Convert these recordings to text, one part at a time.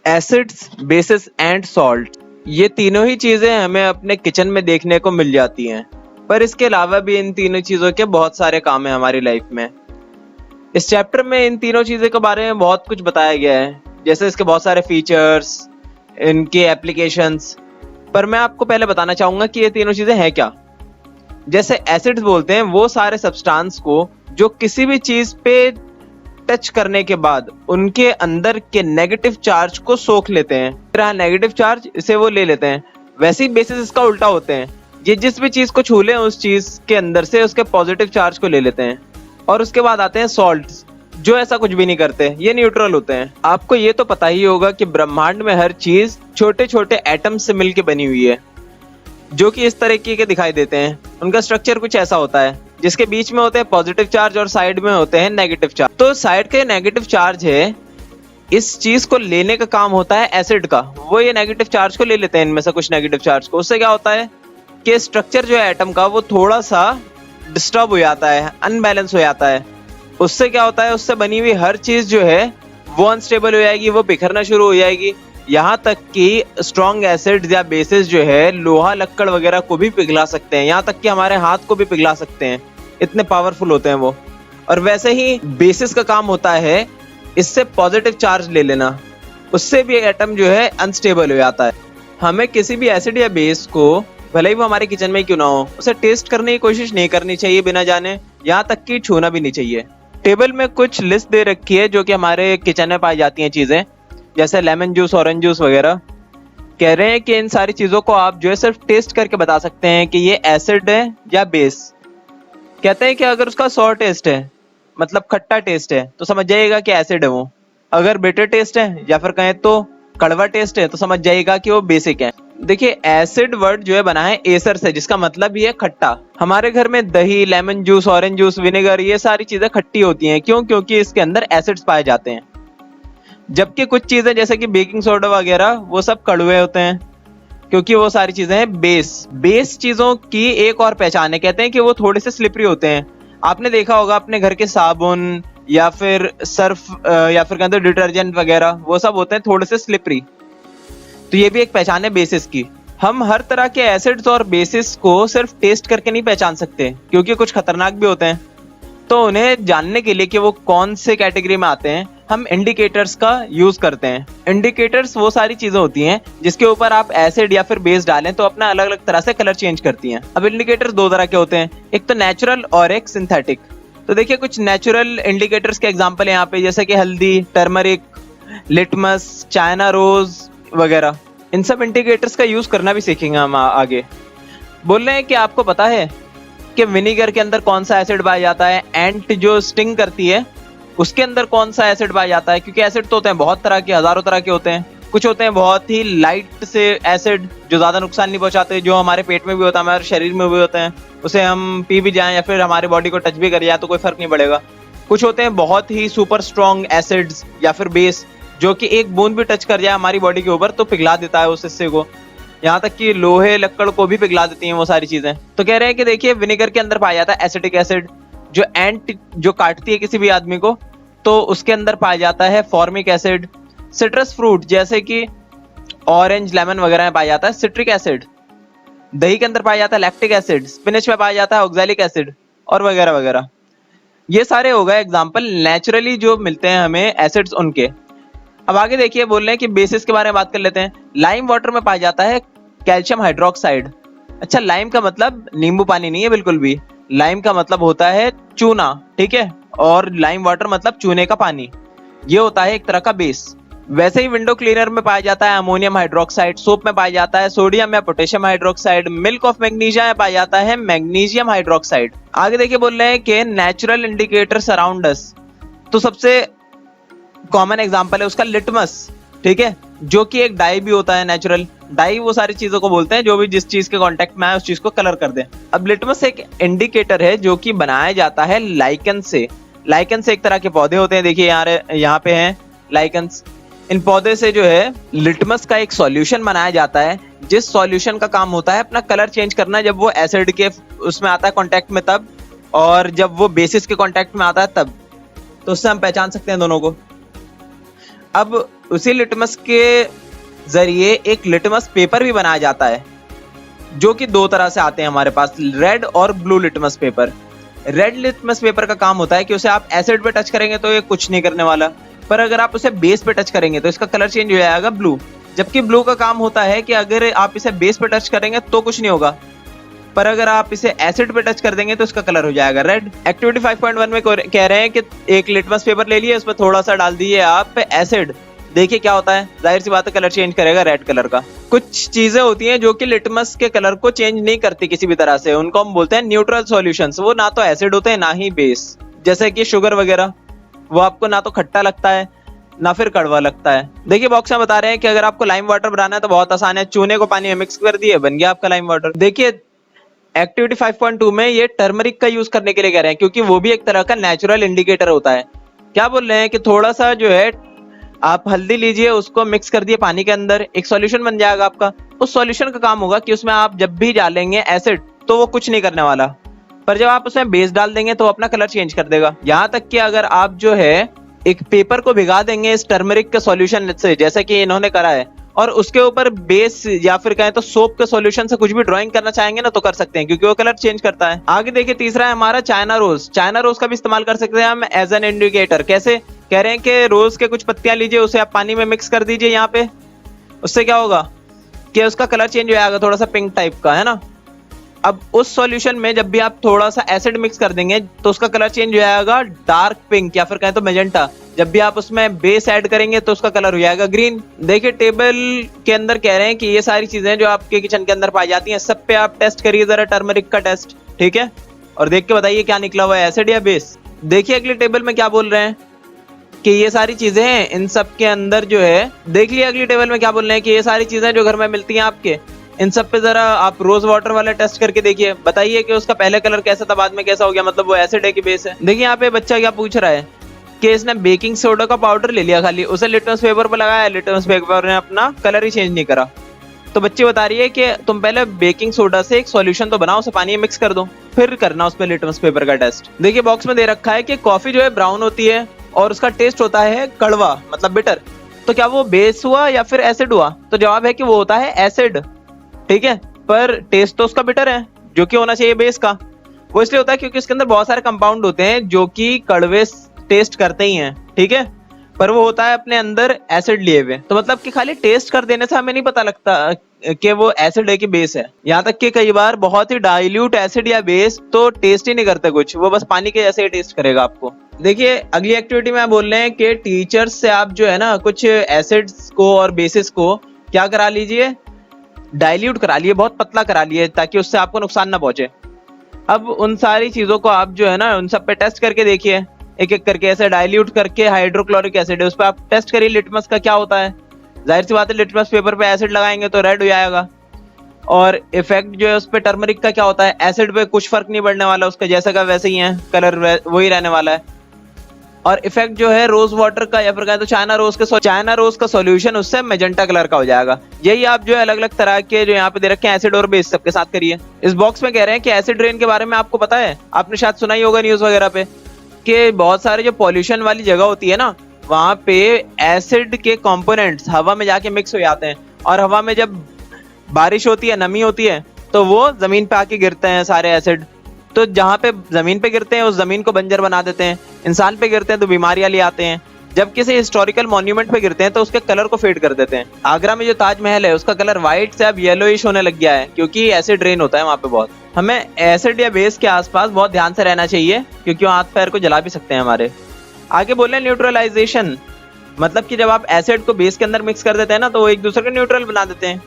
Acids, basis and salt, ये तीनों ही चीजें हमें अपने किचन में देखने को मिल जाती हैं, पर इसके अलावा भी इन तीनों चीजों के बहुत सारे काम हैं हमारी लाइफ में। इस चैप्टर में इन तीनों चीजों के बारे में बहुत कुछ बताया गया है, जैसे इसके बहुत सारे फीचर्स, इनके एप्लीकेशंस। पर मैं आपको पहले बताना चाहूंगा कि ये तीनों चीजें हैं क्या। जैसे एसिड्स बोलते हैं वो सारे सब्सटेंस को जो किसी भी चीज पे टच करने के बाद उनके अंदर के नेगेटिव चार्ज को सोख लेते हैं, फिर नेगेटिव चार्ज इसे वो ले लेते हैं। वैसे ही बेसिस इसका उल्टा होते हैं, ये जिस भी चीज को छू ले उस चीज के अंदर से उसके पॉजिटिव चार्ज को ले लेते हैं। और उसके बाद आते हैं सॉल्ट्स, जो ऐसा कुछ भी नहीं करते, ये न्यूट्रल होते हैं। आपको ये तो पता ही होगा कि ब्रह्मांड में हर चीज छोटे छोटे एटम से मिलकर बनी हुई है, जो कि इस तरीके के दिखाई देते हैं। उनका स्ट्रक्चर कुछ ऐसा होता है, जिसके बीच में होते हैं पॉजिटिव चार्ज और साइड में होते हैं नेगेटिव चार्ज। तो साइड के नेगेटिव चार्ज है, इस चीज को लेने का काम होता है एसिड का। वो ये नेगेटिव चार्ज को ले लेते हैं, इनमें से कुछ नेगेटिव चार्ज को। उससे क्या होता है कि स्ट्रक्चर जो है एटम का वो थोड़ा सा डिस्टर्ब हो जाता है, अनबैलेंस हो जाता है। उससे क्या होता है, उससे बनी हुई हर चीज जो है वो अनस्टेबल हो जाएगी, वो बिखरना शुरू हो जाएगी। यहाँ तक कि स्ट्रॉन्ग एसिड या बेसिस जो है लोहा लक्कड़ वगैरह को भी पिघला सकते हैं, यहाँ तक कि हमारे हाथ को भी पिघला सकते हैं, इतने पावरफुल होते हैं वो। और वैसे ही बेसिस का काम होता है इससे पॉजिटिव चार्ज ले लेना, उससे भी एटम जो है अनस्टेबल हो जाता है। हमें किसी भी एसिड या बेस को, भले ही वो हमारे किचन में क्यों ना हो, उसे टेस्ट करने की कोशिश नहीं करनी चाहिए बिना जाने, यहाँ तक कि छूना भी नहीं चाहिए। टेबल में कुछ लिस्ट दे रखी है जो कि हमारे किचन में पाई जाती हैं चीजें, जैसे लेमन जूस, ऑरेंज जूस वगैरह। कह रहे हैं कि इन सारी चीजों को आप जो है सिर्फ टेस्ट करके बता सकते हैं कि ये एसिड है या बेस। कहते हैं कि अगर उसका सॉर टेस्ट है, मतलब खट्टा टेस्ट है, तो समझ जाइएगा कि एसिड है वो। अगर बिटर टेस्ट है या फिर कहें तो कड़वा टेस्ट है, तो समझ जाइएगा कि वो बेसिक है। देखिए, एसिड वर्ड जो है बना है एसर से, जिसका मतलब ये खट्टा। हमारे घर में दही, lemon juice, orange juice, vinegar, ये सारी चीजें खट्टी होती हैं। क्यों? क्योंकि इसके अंदर एसिड्स पाए जाते हैं। जबकि कुछ चीजें जैसे कि बेकिंग सोडा वगैरह वो सब कड़वे होते हैं, क्योंकि वो सारी चीजें हैं बेस चीजों की एक और पहचान है, कहते हैं कि वो थोड़े से स्लिपरी होते हैं। आपने देखा होगा अपने घर के साबुन या फिर सर्फ या फिर कहते हैं डिटर्जेंट वगैरह, वो सब होते हैं थोड़े से स्लिपरी। तो ये भी एक पहचान है बेसिस की। हम हर तरह के एसिड्स और बेसिस को सिर्फ टेस्ट करके नहीं पहचान सकते, क्योंकि कुछ खतरनाक भी होते हैं। तो उन्हें जानने के लिए कि वो कौन से कैटेगरी में आते हैं, हम इंडिकेटर्स का यूज करते हैं। इंडिकेटर्स वो सारी चीजें होती हैं जिसके ऊपर आप एसिड या फिर बेस डालें तो अपना अलग अलग तरह से कलर चेंज करती हैं। अब इंडिकेटर्स दो तरह के होते हैं, एक तो नेचुरल और एक सिंथेटिक। तो देखिए, कुछ नेचुरल इंडिकेटर्स के एग्जांपल है यहाँ पे, जैसे कि हल्दी, टर्मरिक, लिटमस, चाइना रोज वगैरह। इन सब इंडिकेटर्स का यूज करना भी सीखेंगे हम आगे। बोल रहे हैं कि आपको पता है कि विनेगर के अंदर कौन सा एसिड पाया जाता है, एंट जो स्टिंग करती है उसके अंदर कौन सा एसिड पाया जाता है। क्योंकि एसिड तो होते हैं बहुत तरह के, हजारों तरह के होते हैं। कुछ होते हैं बहुत ही लाइट से एसिड जो ज्यादा नुकसान नहीं पहुंचाते, जो हमारे पेट में भी होता है, हमारे शरीर में भी होते हैं, उसे हम पी भी जाएं या फिर हमारे बॉडी को टच भी कर जाए तो कोई फर्क नहीं पड़ेगा। कुछ होते हैं बहुत ही सुपर स्ट्रॉन्ग एसिड्स या फिर बेस, जो कि एक बूंद भी टच कर जाए हमारी बॉडी के ऊपर तो पिघला देता है उस हिस्से को, यहाँ तक कि लोहे लक्कड़ को भी पिघला देती हैं वो सारी चीजें। तो कह रहे हैं कि देखिए, विनेगर के अंदर पाया जाता है एसिटिक एसिड, जो एंट जो काटती है किसी भी आदमी को, तो उसके अंदर पाया जाता है फॉर्मिक एसिड। सिट्रस फ्रूट जैसे कि ऑरेंज, लेमन वगैरह में पाया जाता है सिट्रिक एसिड। दही के अंदर पाया जाता है लैक्टिक एसिड। स्पिनच में पाया जाता है ऑक्सैलिक एसिड, और वगैरह वगैरह। ये सारे हो गए एग्जाम्पल नेचुरली जो मिलते हैं हमें एसिड्स उनके। अब आगे देखिए, बोल रहे हैं कि बेसिस के बारे में बात कर लेते हैं। लाइम वाटर में पाया जाता है कैल्शियम हाइड्रोक्साइड। अच्छा, लाइम का मतलब नींबू पानी नहीं है बिल्कुल भी, लाइम का मतलब होता है चूना, ठीक है। और लाइम वाटर मतलब चूने का पानी, ये होता है एक तरह का बेस। वैसे ही विंडो क्लीनर में पाया जाता है अमोनियम हाइड्रोक्साइड, सोप में पाया जाता है सोडियम या potassium hydroxide, milk of magnesia में पाया जाता है मैग्नीशियम हाइड्रोक्साइड। आगे देखिए, बोल रहे हैं कि नेचुरल इंडिकेटर्स अराउंड अस। तो सबसे कॉमन एग्जांपल है उसका लिटमस, ठीक है, जो कि एक डाई भी होता है नेचुरल। डाई वो सारी चीजों को बोलते हैं जो भी जिस चीज के कांटेक्ट में आए उस चीज को कलर कर दे। अब लिटमस एक इंडिकेटर है जो कि बनाया जाता है लाइकन से। लाइकन से एक तरह के पौधे होते हैं, देखिए यहाँ पे हैं लाइकन्स। इन पौधे से जो है लिटमस का एक सॉल्यूशन बनाया जाता है, जिस सॉल्यूशन का काम होता है अपना कलर चेंज करना, जब वो एसिड के उसमें आता है कांटेक्ट में तब, और जब वो बेसिस के कांटेक्ट में आता है तब। तो उससे हम पहचान सकते हैं दोनों को। अब उसी लिटमस के जरिए एक लिटमस पेपर भी बनाया जाता है, जो कि दो तरह से आते हैं हमारे पास, रेड और blue litmus paper. Red litmus paper का काम होता है कि उसे आप एसिड पे टच करेंगे तो ये कुछ नहीं करने वाला, पर अगर आप उसे बेस पे टच करेंगे तो इसका कलर चेंज हो जाएगा ब्लू। जबकि ब्लू का काम होता है कि अगर आप इसे बेस पे टच करेंगे तो कुछ नहीं होगा, पर अगर आप इसे एसिड पे टच कर देंगे तो इसका कलर हो जाएगा रेड। एक्टिविटी 5.1 में कह रहे हैं कि एक लिटमस पेपर ले लिए, उसमें थोड़ा सा डाल दीजिए आप एसिड, देखिए क्या होता है। जाहिर सी बात है कलर चेंज करेगा रेड कलर का। कुछ चीजें होती हैं जो कि लिटमस के कलर को चेंज नहीं करती किसी भी तरह से, उनको हम बोलते हैं न्यूट्रल सॉल्यूशंस। वो ना तो एसिड होते हैं ना ही बेस, जैसे कि शुगर वगैरह, वो आपको ना तो खट्टा लगता है ना फिर कड़वा लगता है। देखिए बॉक्स में बता रहे हैं कि अगर आपको लाइम वाटर बनाना है तो बहुत आसान है, चूने को पानी में मिक्स कर दिए, बन गया आपका लाइम वाटर। देखिए एक्टिविटी 5.2 में ये टर्मरिक का यूज करने के लिए कह रहे हैं, क्योंकि वो भी एक तरह का नेचुरल इंडिकेटर होता है। क्या बोल रहे हैं कि थोड़ा सा जो है आप हल्दी लीजिए, उसको मिक्स कर दिए पानी के अंदर, एक सॉल्यूशन बन जाएगा आपका। उस सॉल्यूशन का काम होगा कि उसमें आप जब भी डालेंगे एसिड तो वो कुछ नहीं करने वाला, पर जब आप उसमें बेस डाल देंगे तो अपना कलर चेंज कर देगा। यहाँ तक कि अगर आप जो है एक पेपर को भिगा देंगे इस टर्मरिक के सॉल्यूशन से, जैसे कि इन्होंने करा है, और उसके ऊपर बेस या फिर कहें तो सोप के सॉल्यूशन से कुछ भी ड्राइंग करना चाहेंगे ना तो कर सकते हैं, क्योंकि वो कलर चेंज करता है। आगे देखिए तीसरा है हमारा चाइना रोज। चाइना रोज का भी इस्तेमाल कर सकते हैं हम एज एन इंडिकेटर। कैसे? कह रहे हैं कि रोज के कुछ पत्तियां लीजिए, उसे आप पानी में मिक्स कर दीजिए यहाँ पे, उससे क्या होगा कि उसका कलर चेंज हो जाएगा, थोड़ा सा पिंक टाइप का, है ना। अब उस सॉल्यूशन में जब भी आप थोड़ा सा एसिड मिक्स कर देंगे तो उसका कलर चेंज हो जाएगा डार्क पिंक या फिर कहें तो मेजेंटा। जब भी आप उसमें बेस ऐड करेंगे तो उसका कलर हो जाएगा ग्रीन। देखिए टेबल के अंदर कह रहे हैं कि ये सारी चीजें जो आपके किचन के अंदर पाई जाती हैं, सब पे आप टेस्ट करिए जरा टर्मरिक का टेस्ट, ठीक है, और देख के बताइए क्या निकला हुआ है, एसिड या बेस। देखिए अगली टेबल में क्या बोल रहे हैं कि ये सारी चीजें हैं, इन सब के अंदर जो है, देख लिया अगली टेबल में क्या बोल रहे हैं कि ये सारी चीजें जो घर में मिलती हैं आपके, इन सब पे जरा आप रोज वाटर वाला टेस्ट करके देखिए, बताइए कि उसका पहले कलर कैसा था, बाद में कैसा हो गया, मतलब वो एसिड है कि बेस है। देखिए यहाँ पे बच्चा क्या पूछ रहा है कि इसने बेकिंग सोडा का पाउडर ले लिया खाली, उसे लिटमस पेपर पर लगाया, लिटमस पेपर ने अपना कलर ही चेंज नहीं करा। तो बच्ची बता रही है कि तुम पहले बेकिंग सोडा से एक सॉल्यूशन तो बनाओ, उसे पानी में मिक्स कर दो, फिर करना उस पर लिटमस पेपर का टेस्ट। देखिए बॉक्स में दे रखा है कि कॉफी जो है ब्राउन होती है और उसका टेस्ट होता है कड़वा, मतलब बिटर। तो क्या वो बेस हुआ या फिर एसिड हुआ? तो जवाब है कि वो होता है एसिड, ठीक है, पर टेस्ट तो उसका बिटर है, जो कि होना चाहिए बेस का। वो इसलिए होता है क्योंकि इसके अंदर बहुत सारे कंपाउंड होते हैं जो कि कड़वे टेस्ट करते ही हैं, ठीक है, पर वो होता है अपने अंदर एसिड लिए हुए। तो मतलब कि खाली टेस्ट कर देने से हमें नहीं पता लगता कि वो एसिड है कि बेस है। यहाँ तक कि कई बार बहुत ही डाइल्यूट एसिड या बेस तो टेस्ट ही नहीं करते कुछ, वो बस पानी के जैसे ही टेस्ट करेगा आपको। देखिए अगली एक्टिविटी में बोल रहे हैं कि टीचर्स से आप जो है ना कुछ एसिड्स को और बेसिस को क्या करा लीजिए, डाइल्यूट करा लिए, बहुत पतला करा लिए, ताकि उससे आपको नुकसान ना पहुंचे। अब उन सारी चीजों को आप जो है ना उन सब पे टेस्ट करके देखिए, एक एक करके ऐसे डाइल्यूट करके। हाइड्रोक्लोरिक एसिड है, उस पर आप टेस्ट करिए लिटमस का क्या होता है। जाहिर सी बात है लिटमस पेपर पे एसिड लगाएंगे तो रेड हो जाएगा। और इफेक्ट जो है उस पे टर्मरिक का क्या होता है, एसिड पे कुछ फर्क नहीं पड़ने वाला, उसका जैसा का वैसे ही है, कलर वही रहने वाला है। और इफेक्ट जो है रोज वाटर का या फिर कहें तो चाइना रोज का सॉल्यूशन उससे मेजेंटा कलर का हो जाएगा। यही आप जो है अलग अलग तरह के जो यहाँ पे दे रखे हैं एसिड और बेस सबके साथ करिए। इस बॉक्स में कह रहे हैं कि एसिड रेन के बारे में आपको पता है, आपने शायद सुना ही होगा न्यूज वगैरह पे, कि बहुत सारे जो पॉल्यूशन वाली जगह होती है ना, वहां पे एसिड के कंपोनेंट्स हवा में जाके मिक्स हो जाते हैं, और हवा में जब बारिश होती है, नमी होती है, तो वो जमीन पे आके गिरते हैं सारे एसिड। तो जहाँ पे जमीन पे गिरते हैं उस जमीन को बंजर बना देते हैं, इंसान पे गिरते हैं तो बीमारियां ले आते हैं, जब किसी हिस्टोरिकल मॉन्यूमेंट पे गिरते हैं तो उसके कलर को फेड कर देते हैं। आगरा में जो ताजमहल है उसका कलर व्हाइट से अब येलोइश होने लग गया है, क्योंकि एसिड रेन होता है वहां पे बहुत। हमें एसिड या बेस के आसपास बहुत ध्यान से रहना चाहिए, क्योंकि वो हाथ पैर को जला भी सकते हैं हमारे। आगे बोले न्यूट्रलाइजेशन, मतलब कि जब आप एसिड को बेस के अंदर मिक्स कर देते हैं ना तो वो एक दूसरे को न्यूट्रल बना देते हैं।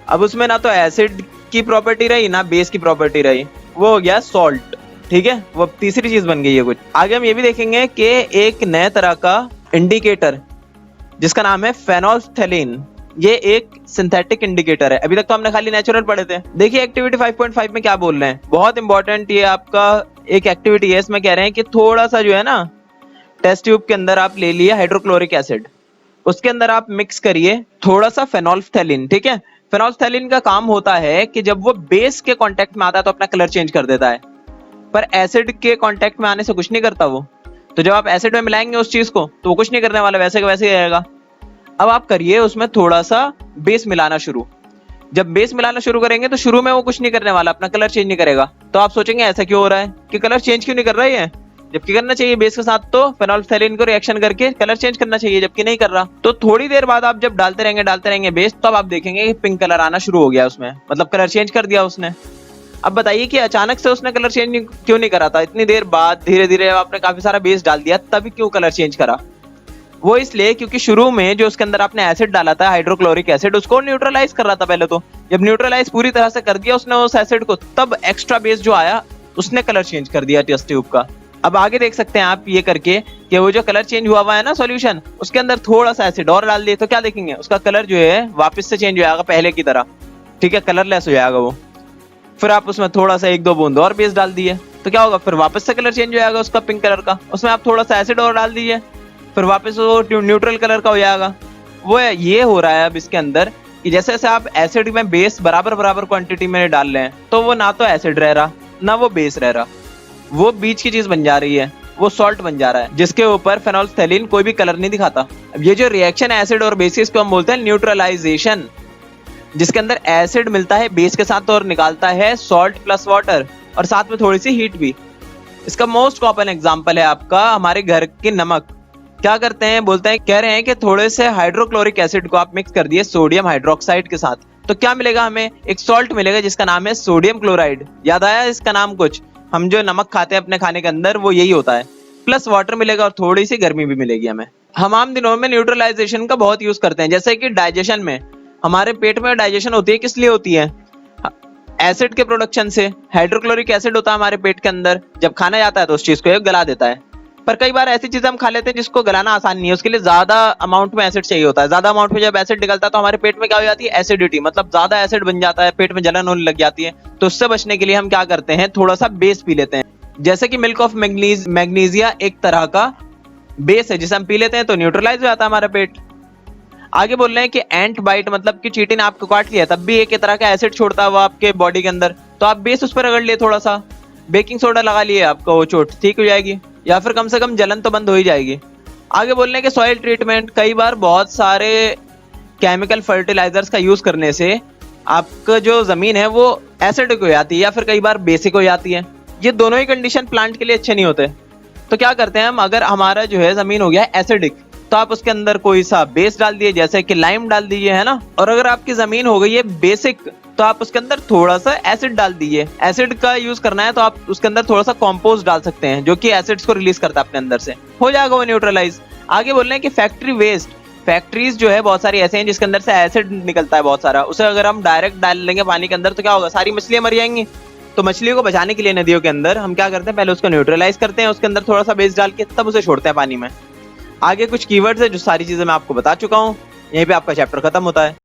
अब उसमें ना तो एसिड की प्रॉपर्टी रही ना बेस की प्रॉपर्टी रही, वो हो गया सॉल्ट, ठीक है, वो तीसरी चीज बन गई है कुछ। आगे हम ये भी देखेंगे कि एक नए तरह का इंडिकेटर जिसका नाम है फेनोल्फ्थेलीन, ये एक सिंथेटिक इंडिकेटर है। अभी तक तो हमने खाली नेचुरल पढ़े थे। देखिए एक्टिविटी 5.5 में क्या बोल रहे हैं, बहुत इंपॉर्टेंट ये आपका एक एक्टिविटी है। इसमें कह रहे हैं कि थोड़ा सा जो है ना टेस्ट ट्यूब के अंदर आप ले लिए हाइड्रोक्लोरिक एसिड, उसके अंदर आप मिक्स करिए थोड़ा सा फेनोल्फ्थेलीन, ठीक है। फेनोल्फ्थेलीन का काम होता है कि जब वो बेस के कांटेक्ट में आता है तो अपना कलर चेंज कर देता है, पर एसिड के कांटेक्ट में आने से कुछ नहीं करता वो। तो जब आप एसिड में मिलाएंगे उस चीज को तो वो कुछ नहीं करने वाला, वैसे का वैसे ही रहेगा। अब आप करिए उसमें थोड़ा सा बेस मिलाना शुरू। जब बेस मिलाना शुरू करेंगे तो शुरू में वो कुछ नहीं करने वाला, अपना कलर चेंज नहीं करेगा। तो आप सोचेंगे ऐसा क्यों हो रहा है कि कलर चेंज क्यों नहीं कर रहा है, जबकि करना चाहिए बेस के साथ तो फेनोल्फथालीन को रिएक्शन करके कलर चेंज करना चाहिए, जबकि नहीं कर रहा। तो थोड़ी देर बाद आप जब डालते रहेंगे बेस, तब आप देखेंगे कि पिंक कलर आना शुरू हो गया उसमें, मतलब कलर चेंज कर दिया उसने। अब बताइए कि अचानक से उसने कलर चेंज क्यों नहीं करा था, इतनी देर बाद धीरे धीरे आपने काफी सारा बेस डाल दिया तभी क्यों कलर चेंज करा। वो इसलिए क्योंकि शुरू में जो उसके अंदर आपने एसिड डाला था, हाइड्रोक्लोरिक एसिड, उसको न्यूट्रलाइज कर रहा था पहले। तो जब न्यूट्रलाइज पूरी तरह से कर दिया उसने उस एसिड को, तब एक्स्ट्रा बेस जो आया उसने कलर चेंज कर दिया टेस्ट ट्यूब का। अब आगे देख सकते हैं आप ये करके कि वो जो कलर चेंज हुआ है ना सॉल्यूशन, उसके अंदर थोड़ा सा एसिड और डाल दिए तो क्या देखेंगे, उसका कलर जो है वापस से चेंज हो जाएगा पहले की तरह। ठीक है, कलरलेस हो जाएगा वो। फिर आप उसमें थोड़ा सा 1-2 बूंद और बेस डाल दिए तो क्या होगा, फिर वापस से कलर चेंज हो जाएगा उसका पिंक कलर का। उसमें आप थोड़ा सा एसिड और डाल दीजिए, फिर वापस वो न्यूट्रल कलर का हो जाएगा। वो ये हो रहा है अब इसके अंदर कि जैसे जैसे आप एसिड में बेस बराबर बराबर क्वांटिटी में डाल रहे हैं, तो वो ना तो एसिड रह रहा ना वो बेस रह रहा, वो बीच की चीज बन जा रही है, वो सॉल्ट बन जा रहा है, जिसके ऊपर फेनोल्फथालीन कोई भी कलर नहीं दिखाता। अब ये जो रिएक्शन है एसिड और बेसिस को हम बोलते हैं न्यूट्रलाइजेशन, जिसके अंदर एसिड मिलता है बेस के साथ और निकालता है सॉल्ट प्लस वाटर, और साथ में थोड़ी सी हीट भी। इसका मोस्ट कॉमन एग्जांपल है आपका हमारे घर के नमक। क्या करते हैं, बोलते हैं, कह रहे हैं कि थोड़े से हाइड्रोक्लोरिक एसिड को आप मिक्स कर दिए सोडियम हाइड्रोक्साइड के साथ, तो क्या मिलेगा, हमें एक सॉल्ट मिलेगा जिसका नाम है सोडियम क्लोराइड। याद आया इसका नाम कुछ, हम जो नमक खाते हैं अपने खाने के अंदर वो यही होता है। प्लस वाटर मिलेगा और थोड़ी सी गर्मी भी मिलेगी हमें। हम आम दिनों में न्यूट्रलाइजेशन का बहुत यूज करते हैं, जैसे कि डाइजेशन में, हमारे पेट में डाइजेशन होती है, किस लिए होती है, एसिड के प्रोडक्शन से। हाइड्रोक्लोरिक एसिड होता है हमारे पेट के अंदर, जब खाना जाता है तो उस चीज को गला देता है। पर कई बार ऐसी चीजें हम खा लेते हैं जिसको गलाना आसान नहीं है, उसके लिए ज्यादा अमाउंट में एसिड चाहिए होता है। ज्यादा अमाउंट में जब एसिड निकलता है तो हमारे पेट में क्या हो जाती है, एसिडिटी, मतलब ज्यादा एसिड बन जाता है, पेट में जलन होने लग जाती है। तो उससे बचने के लिए हम क्या करते हैं, थोड़ा सा बेस पी लेते हैं, जैसे कि मिल्क ऑफ मैग्नीशिया एक तरह का बेस है जिसे हम पी लेते हैं तो न्यूट्रलाइज हो जाता है हमारा पेट। आगे बोल रहे हैं कि एंट बाइट, मतलब कि चींटी ने आपको काट लिया तब भी एक तरह का एसिड छोड़ता है वो आपके बॉडी के अंदर, तो आप बेस उस पर रगड़ लिए, थोड़ा सा बेकिंग सोडा लगा लिए, आपको वो चोट ठीक हो जाएगी, या फिर कम से कम जलन तो बंद हो ही जाएगी। आगे बोल रहे हैं कि सॉइल ट्रीटमेंट, कई बार बहुत सारे केमिकल फर्टिलाइजर्स का यूज करने से आपका जो जमीन है वो एसिडिक हो जाती है या फिर कई बार बेसिक हो जाती है। ये दोनों ही कंडीशन प्लांट के लिए अच्छे नहीं होते। तो क्या करते हैं हम, अगर हमारा जो है जमीन हो गया एसिडिक, तो आप उसके अंदर कोई सा बेस डाल दिए, जैसे कि लाइम डाल दीजिए, है ना। और अगर आपकी जमीन हो गई है बेसिक, तो आप उसके अंदर थोड़ा सा एसिड डाल दीजिए। एसिड का यूज करना है तो आप उसके अंदर थोड़ा सा कंपोस्ट डाल सकते हैं जो कि एसिड्स को रिलीज करता है अपने अंदर से, हो जाएगा वो न्यूट्रलाइज। आगे बोल रहे हैं कि फैक्ट्री वेस्ट, फैक्ट्रीज जो है बहुत सारी ऐसे हैं जिसके अंदर से एसिड निकलता है बहुत सारा, उसे अगर हम डायरेक्ट डाल लेंगे पानी के अंदर तो क्या होगा, सारी मछलियां मर जाएंगी। तो मछलियों को बचाने के लिए नदियों के अंदर हम क्या करते हैं, पहले उसको न्यूट्रलाइज करते हैं, उसके अंदर थोड़ा सा बेस डाल के तब उसे छोड़ते हैं पानी में। आगे कुछ कीवर्ड्स है जो सारी चीजें मैं आपको बता चुका हूँ, यहीं पे आपका चैप्टर खत्म होता है।